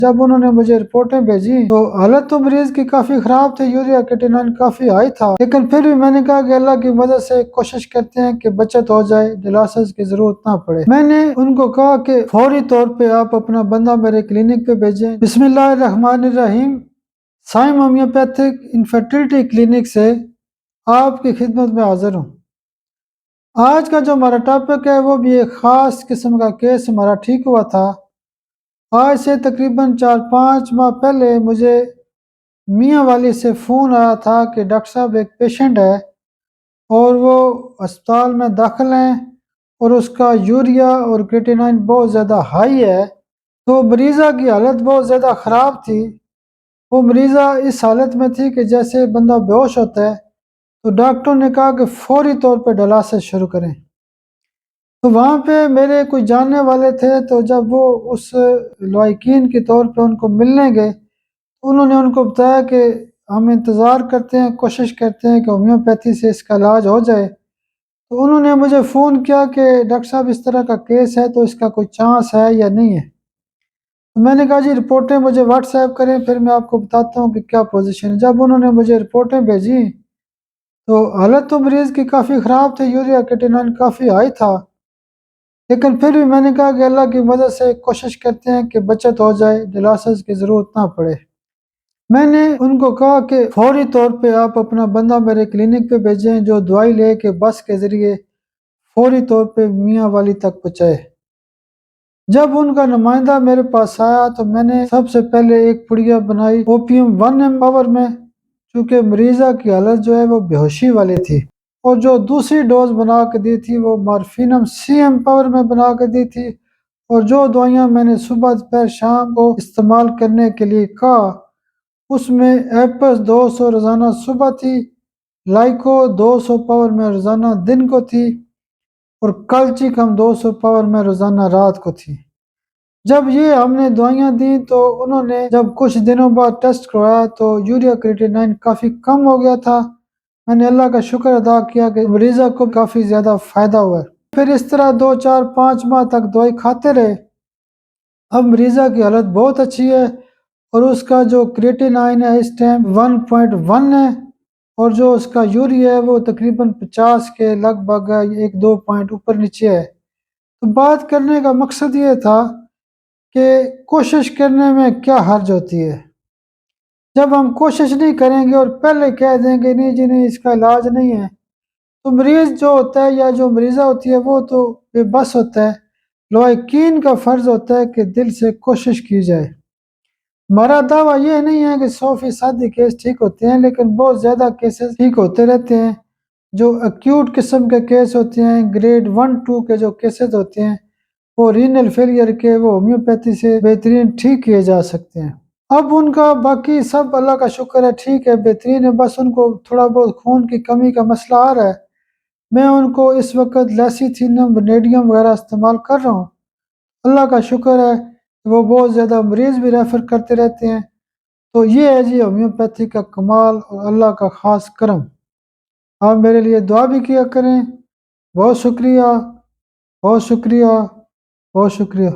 جب انہوں نے مجھے رپورٹیں بھیجی تو حالت تو مریض کی کافی خراب تھی، یوریا کریٹینائن کافی ہائی تھا، لیکن پھر بھی میں نے کہا کہ اللہ کی مدد سے کوشش کرتے ہیں کہ بچت ہو جائے، ڈائلسس کی ضرورت نہ پڑے۔ میں نے ان کو کہا کہ فوری طور پہ آپ اپنا بندہ میرے کلینک پہ بھیجیں۔ بسم اللہ الرحمن الرحیم، سائم ہومیوپیتھک انفرٹیلٹی کلینک سے آپ کی خدمت میں حاضر ہوں۔ آج کا جو ہمارا ٹاپک ہے وہ بھی ایک خاص قسم کا کیس ہمارا ٹھیک ہوا تھا۔ آج سے تقریباً 4-5 ماہ پہلے مجھے میاں والی سے فون آیا تھا کہ ڈاکٹر صاحب ایک پیشنٹ ہے اور وہ اسپتال میں داخل ہیں اور اس کا یوریا اور کریٹینائن بہت زیادہ ہائی ہے، تو مریضہ کی حالت بہت زیادہ خراب تھی۔ وہ مریضہ اس حالت میں تھی کہ جیسے بندہ بے ہوش ہوتا ہے، تو ڈاکٹروں نے کہا کہ فوری طور پہ ڈائلسس شروع کریں۔ تو وہاں پہ میرے کچھ جاننے والے تھے، تو جب وہ اس لائقین کے طور پہ ان کو ملنے گئے، انہوں نے ان کو بتایا کہ ہم انتظار کرتے ہیں، کوشش کرتے ہیں کہ ہومیوپیتھی سے اس کا علاج ہو جائے۔ تو انہوں نے مجھے فون کیا کہ ڈاکٹر صاحب اس طرح کا کیس ہے، تو اس کا کوئی چانس ہے یا نہیں ہے؟ تو میں نے کہا جی رپورٹیں مجھے واٹس ایپ کریں، پھر میں آپ کو بتاتا ہوں کہ کیا پوزیشن ہے۔ جب انہوں نے مجھے رپورٹیں بھیجی تو حالت تو مریض کی کافی خراب تھی، یوریا کریٹینائن کافی ہائی تھا، لیکن پھر بھی میں نے کہا کہ اللہ کی مدد سے کوشش کرتے ہیں کہ بچت ہو جائے، ڈائلسس کی ضرورت نہ پڑے۔ میں نے ان کو کہا کہ فوری طور پہ آپ اپنا بندہ میرے کلینک پہ بھیجیں جو دوائی لے کے بس کے ذریعے فوری طور پہ میاں والی تک پہنچائے۔ جب ان کا نمائندہ میرے پاس آیا تو میں نے سب سے پہلے ایک پڑیا بنائی اوپیم 1 ml میں، چونکہ مریضہ کی حالت جو ہے وہ بے ہوشی والی تھی، اور جو دوسری ڈوز بنا کے دی تھی وہ مارفینم CM پاور میں بنا کے دی تھی، اور جو دوائیاں میں نے صبح دوپہر شام کو استعمال کرنے کے لیے کہا اس میں ایپس 200 روزانہ صبح تھی، لائکو 200 پاور میں روزانہ دن کو تھی، اور کلچیکم 200 پاور میں روزانہ رات کو تھی۔ جب یہ ہم نے دوائیاں دیں تو انہوں نے جب کچھ دنوں بعد ٹیسٹ کروایا تو یوریا کریٹینائن کافی کم ہو گیا تھا۔ میں نے اللہ کا شکر ادا کیا کہ مریضہ کو کافی زیادہ فائدہ ہوا ہے۔ پھر اس طرح 2-4-5 ماہ تک دوائی کھاتے رہے۔ اب مریضہ کی حالت بہت اچھی ہے، اور اس کا جو کریٹینائن ہے اس ٹائم 1.1 ہے، اور جو اس کا یوریا ہے وہ تقریباً 50 کے لگ بھگ ہے، 1-2 پوائنٹ اوپر نیچے ہے۔ تو بات کرنے کا مقصد یہ تھا کہ کوشش کرنے میں کیا حرج ہوتی ہے۔ جب ہم کوشش نہیں کریں گے اور پہلے کہہ دیں گے نہیں جی نہیں اس کا علاج نہیں ہے، تو مریض جو ہوتا ہے یا جو مریضہ ہوتی ہے وہ تو بے بس ہوتا ہے۔ لائقین کا فرض ہوتا ہے کہ دل سے کوشش کی جائے۔ ہمارا دعویٰ یہ نہیں ہے کہ 100% کیس ٹھیک ہوتے ہیں، لیکن بہت زیادہ کیسز ٹھیک ہوتے رہتے ہیں۔ جو ایکیوٹ قسم کے کیس ہوتے ہیں، گریڈ 1-2 کے جو کیسز ہوتے ہیں، وہ رینل فیلئر کے وہ ہومیوپیتھی سے بہترین ٹھیک کیے جا سکتے ہیں۔ اب ان کا باقی سب اللہ کا شکر ہے ٹھیک ہے، بہترین ہے، بس ان کو تھوڑا بہت خون کی کمی کا مسئلہ آ رہا ہے۔ میں ان کو اس وقت لیسیتھینم ونیڈیم وغیرہ استعمال کر رہا ہوں۔ اللہ کا شکر ہے کہ وہ بہت زیادہ مریض بھی ریفر کرتے رہتے ہیں۔ تو یہ ہے جی ہومیوپیتھی کا کمال اور اللہ کا خاص کرم۔ آپ میرے لیے دعا بھی کیا کریں۔ بہت شکریہ، بہت شکریہ، بہت شکریہ۔